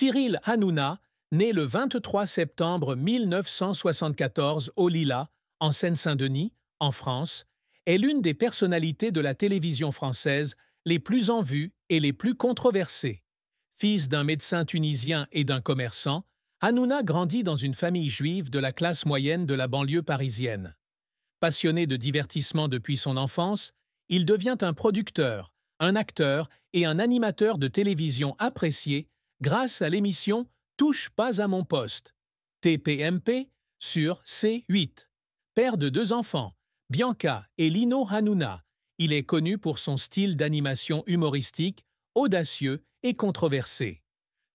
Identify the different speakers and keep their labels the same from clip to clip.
Speaker 1: Cyril Hanouna, né le 23 septembre 1974 au Lilas, en Seine-Saint-Denis, en France, est l'une des personnalités de la télévision française les plus en vue et les plus controversées. Fils d'un médecin tunisien et d'un commerçant, Hanouna grandit dans une famille juive de la classe moyenne de la banlieue parisienne. Passionné de divertissement depuis son enfance, il devient un producteur, un acteur et un animateur de télévision apprécié grâce à l'émission Touche pas à mon poste, TPMP, sur C8. Père de 2 enfants, Bianca et Lino Hanouna, il est connu pour son style d'animation humoristique, audacieux et controversé.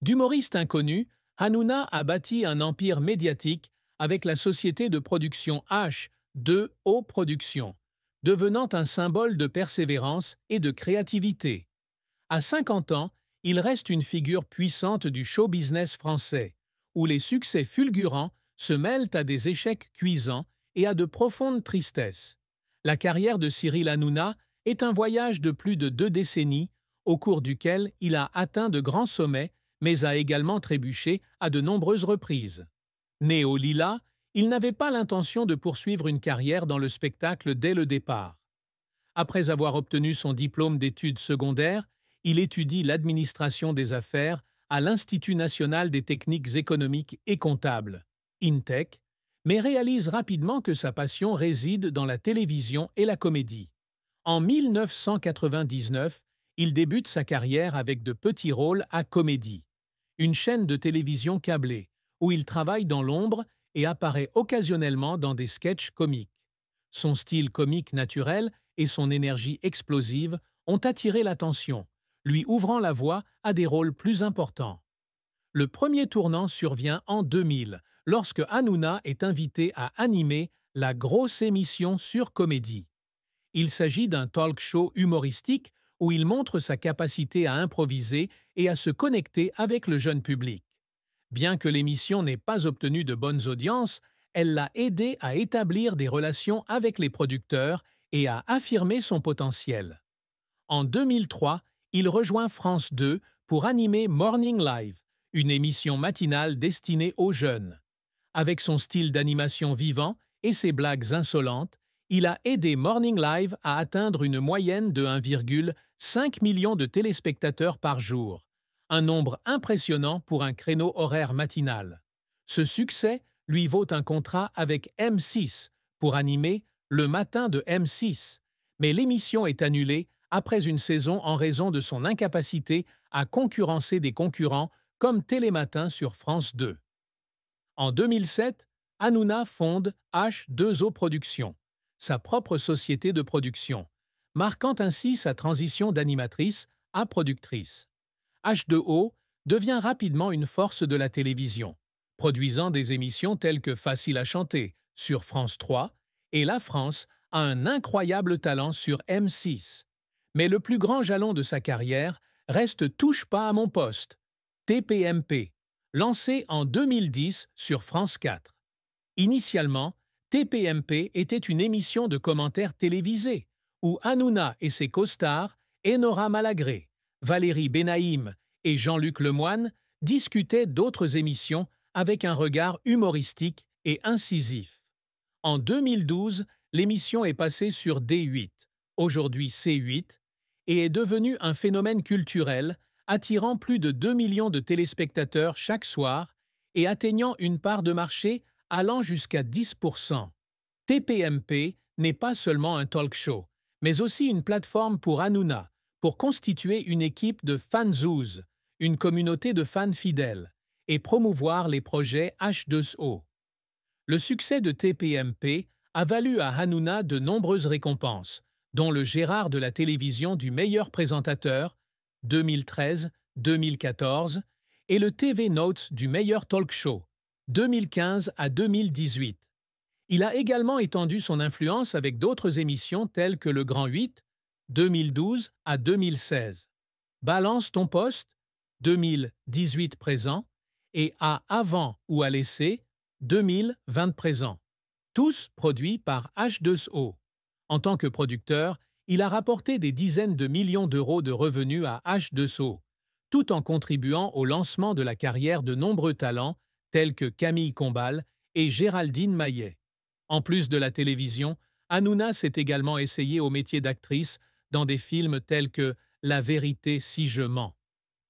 Speaker 1: D'humoriste inconnu, Hanouna a bâti un empire médiatique avec la société de production H2O Productions, devenant un symbole de persévérance et de créativité. À 50 ans, il reste une figure puissante du show business français, où les succès fulgurants se mêlent à des échecs cuisants et à de profondes tristesses. La carrière de Cyril Hanouna est un voyage de plus de 2 décennies, au cours duquel il a atteint de grands sommets, mais a également trébuché à de nombreuses reprises. Né au Lilas, il n'avait pas l'intention de poursuivre une carrière dans le spectacle dès le départ. Après avoir obtenu son diplôme d'études secondaires, il étudie l'administration des affaires à l'Institut national des techniques économiques et comptables, INTEC, mais réalise rapidement que sa passion réside dans la télévision et la comédie. En 1999, il débute sa carrière avec de petits rôles à Comédie, une chaîne de télévision câblée, où il travaille dans l'ombre et apparaît occasionnellement dans des sketchs comiques. Son style comique naturel et son énergie explosive ont attiré l'attention, lui ouvrant la voie à des rôles plus importants. Le premier tournant survient en 2000, lorsque Hanouna est invité à animer la grosse émission sur Comédie. Il s'agit d'un talk show humoristique où il montre sa capacité à improviser et à se connecter avec le jeune public. Bien que l'émission n'ait pas obtenu de bonnes audiences, elle l'a aidé à établir des relations avec les producteurs et à affirmer son potentiel. En 2003, il rejoint France 2 pour animer Morning Live, une émission matinale destinée aux jeunes. Avec son style d'animation vivant et ses blagues insolentes, il a aidé Morning Live à atteindre une moyenne de 1,5 million de téléspectateurs par jour, un nombre impressionnant pour un créneau horaire matinal. Ce succès lui vaut un contrat avec M6 pour animer Le Matin de M6, mais l'émission est annulée après une saison en raison de son incapacité à concurrencer des concurrents comme Télématin sur France 2. En 2007, Hanouna fonde H2O Productions, sa propre société de production, marquant ainsi sa transition d'animatrice à productrice. H2O devient rapidement une force de la télévision, produisant des émissions telles que Facile à chanter sur France 3 et La France a un incroyable talent sur M6. Mais le plus grand jalon de sa carrière reste Touche pas à mon poste, TPMP, lancé en 2010 sur France 4. Initialement, TPMP était une émission de commentaires télévisés où Hanouna et ses co-stars, Enora Malagré, Valérie Benaïm et Jean-Luc Lemoyne, discutaient d'autres émissions avec un regard humoristique et incisif. En 2012, l'émission est passée sur D8, aujourd'hui C8, et est devenue un phénomène culturel, attirant plus de 2 millions de téléspectateurs chaque soir et atteignant une part de marché allant jusqu'à 10%. TPMP n'est pas seulement un talk show, mais aussi une plateforme pour Hanouna, pour constituer une équipe de fanzouz, une communauté de fans fidèles, et promouvoir les projets H2O. Le succès de TPMP a valu à Hanouna de nombreuses récompenses, dont le Gérard de la télévision du meilleur présentateur, 2013-2014, et le TV Notes du meilleur talk show, 2015 à 2018. Il a également étendu son influence avec d'autres émissions telles que Le Grand 8, 2012 à 2016, Balance ton poste, 2018 présent, et À avant ou à laisser, 2020 présent, tous produits par H2O. En tant que producteur, il a rapporté des dizaines de millions d'euros de revenus à H2O, tout en contribuant au lancement de la carrière de nombreux talents tels que Camille Combal et Géraldine Maillet. En plus de la télévision, Hanouna s'est également essayée au métier d'actrice dans des films tels que La vérité si je mens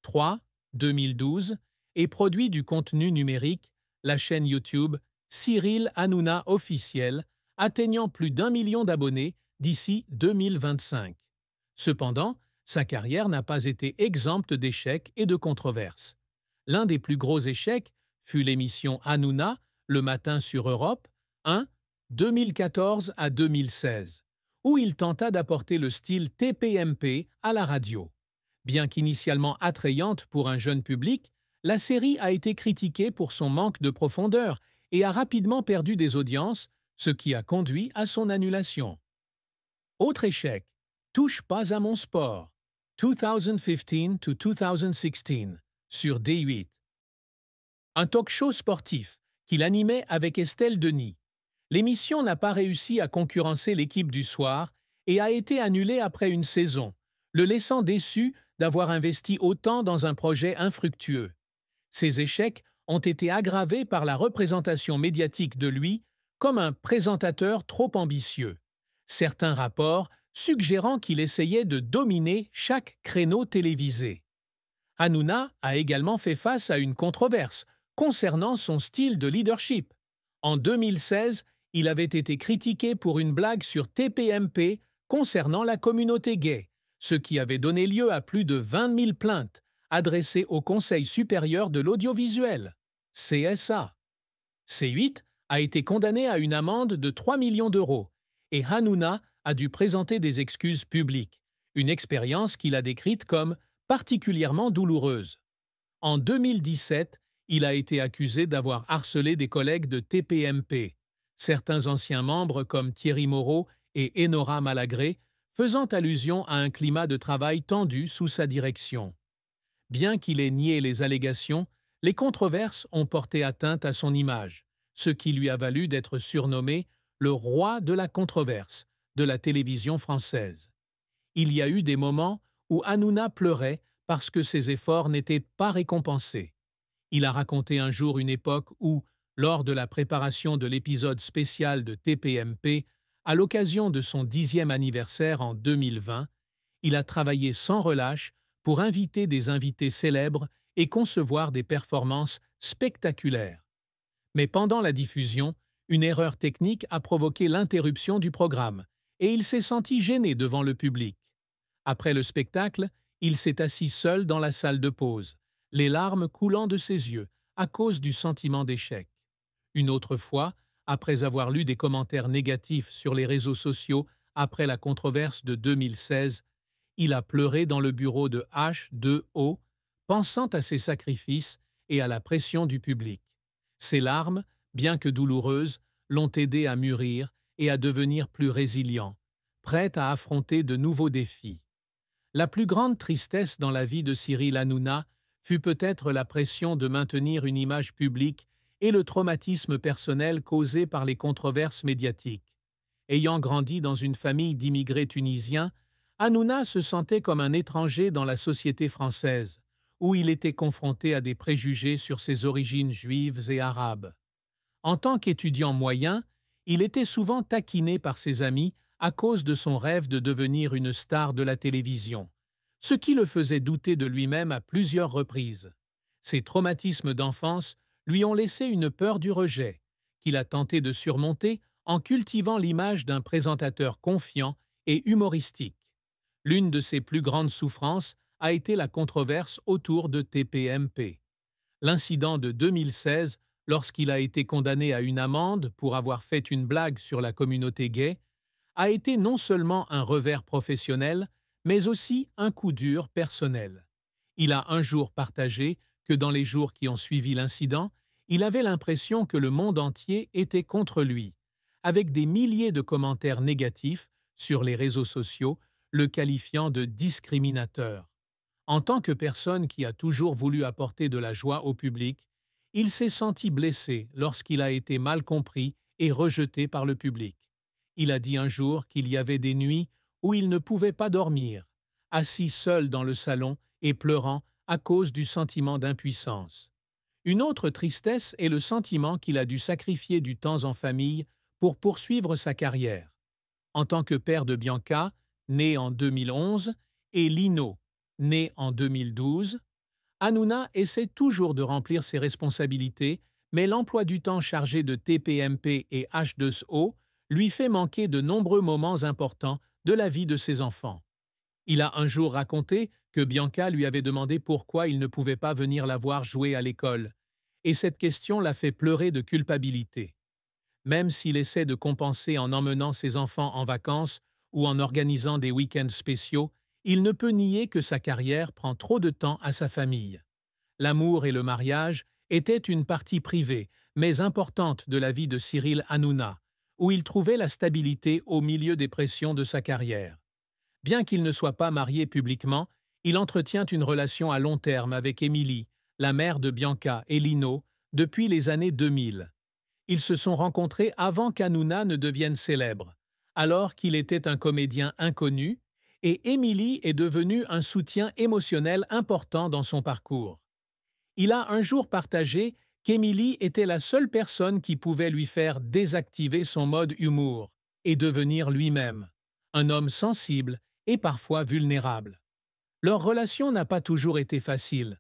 Speaker 1: 3, 2012, et produit du contenu numérique, la chaîne YouTube Cyril Hanouna Officiel, atteignant plus d'1 million d'abonnés d'ici 2025. Cependant, sa carrière n'a pas été exempte d'échecs et de controverses. L'un des plus gros échecs fut l'émission Hanouna, le matin sur Europe 1, 2014 à 2016, où il tenta d'apporter le style TPMP à la radio. Bien qu'initialement attrayante pour un jeune public, la série a été critiquée pour son manque de profondeur et a rapidement perdu des audiences, ce qui a conduit à son annulation. Autre échec, Touche pas à mon sport, 2015-2016, sur D8. Un talk-show sportif qu'il animait avec Estelle Denis. L'émission n'a pas réussi à concurrencer l'équipe du soir et a été annulée après une saison, le laissant déçu d'avoir investi autant dans un projet infructueux. Ces échecs ont été aggravés par la représentation médiatique de lui comme un présentateur trop ambitieux. Certains rapports suggérant qu'il essayait de dominer chaque créneau télévisé. Hanouna a également fait face à une controverse concernant son style de leadership. En 2016, il avait été critiqué pour une blague sur TPMP concernant la communauté gay, ce qui avait donné lieu à plus de 20 000 plaintes adressées au Conseil supérieur de l'audiovisuel, CSA. C8 a été condamné à une amende de 3 millions d'euros et Hanouna a dû présenter des excuses publiques, une expérience qu'il a décrite comme particulièrement douloureuse. En 2017, il a été accusé d'avoir harcelé des collègues de TPMP, certains anciens membres comme Thierry Moreau et Enora Malagré, faisant allusion à un climat de travail tendu sous sa direction. Bien qu'il ait nié les allégations, les controverses ont porté atteinte à son image, ce qui lui a valu d'être surnommé le roi de la controverse de la télévision française. Il y a eu des moments où Hanouna pleurait parce que ses efforts n'étaient pas récompensés. Il a raconté un jour une époque où, lors de la préparation de l'épisode spécial de TPMP, à l'occasion de son 10e anniversaire en 2020, il a travaillé sans relâche pour inviter des invités célèbres et concevoir des performances spectaculaires. Mais pendant la diffusion, une erreur technique a provoqué l'interruption du programme et il s'est senti gêné devant le public. Après le spectacle, il s'est assis seul dans la salle de pause, les larmes coulant de ses yeux à cause du sentiment d'échec. Une autre fois, après avoir lu des commentaires négatifs sur les réseaux sociaux après la controverse de 2016, il a pleuré dans le bureau de H2O, pensant à ses sacrifices et à la pression du public. Ces larmes, bien que douloureuses, l'ont aidé à mûrir et à devenir plus résilient, prêt à affronter de nouveaux défis. La plus grande tristesse dans la vie de Cyril Hanouna fut peut-être la pression de maintenir une image publique et le traumatisme personnel causé par les controverses médiatiques. Ayant grandi dans une famille d'immigrés tunisiens, Hanouna se sentait comme un étranger dans la société française, où il était confronté à des préjugés sur ses origines juives et arabes. En tant qu'étudiant moyen, il était souvent taquiné par ses amis à cause de son rêve de devenir une star de la télévision, ce qui le faisait douter de lui-même à plusieurs reprises. Ses traumatismes d'enfance lui ont laissé une peur du rejet, qu'il a tenté de surmonter en cultivant l'image d'un présentateur confiant et humoristique. L'une de ses plus grandes souffrances a été la controverse autour de TPMP. L'incident de 2016, lorsqu'il a été condamné à une amende pour avoir fait une blague sur la communauté gay, a été non seulement un revers professionnel, mais aussi un coup dur personnel. Il a un jour partagé que dans les jours qui ont suivi l'incident, il avait l'impression que le monde entier était contre lui, avec des milliers de commentaires négatifs sur les réseaux sociaux, le qualifiant de discriminateur. En tant que personne qui a toujours voulu apporter de la joie au public, il s'est senti blessé lorsqu'il a été mal compris et rejeté par le public. Il a dit un jour qu'il y avait des nuits où il ne pouvait pas dormir, assis seul dans le salon et pleurant à cause du sentiment d'impuissance. Une autre tristesse est le sentiment qu'il a dû sacrifier du temps en famille pour poursuivre sa carrière. En tant que père de Bianca, né en 2011, et Lino, né en 2012, Hanouna essaie toujours de remplir ses responsabilités, mais l'emploi du temps chargé de TPMP et H2O lui fait manquer de nombreux moments importants de la vie de ses enfants. Il a un jour raconté que Bianca lui avait demandé pourquoi il ne pouvait pas venir la voir jouer à l'école, et cette question l'a fait pleurer de culpabilité. Même s'il essaie de compenser en emmenant ses enfants en vacances ou en organisant des week-ends spéciaux, il ne peut nier que sa carrière prend trop de temps à sa famille. L'amour et le mariage étaient une partie privée, mais importante de la vie de Cyril Hanouna, où il trouvait la stabilité au milieu des pressions de sa carrière. Bien qu'il ne soit pas marié publiquement, il entretient une relation à long terme avec Émilie, la mère de Bianca et Lino, depuis les années 2000. Ils se sont rencontrés avant qu'Hanouna ne devienne célèbre, alors qu'il était un comédien inconnu, et Émilie est devenue un soutien émotionnel important dans son parcours. Il a un jour partagé qu'Émilie était la seule personne qui pouvait lui faire désactiver son mode humour et devenir lui-même, un homme sensible et parfois vulnérable. Leur relation n'a pas toujours été facile,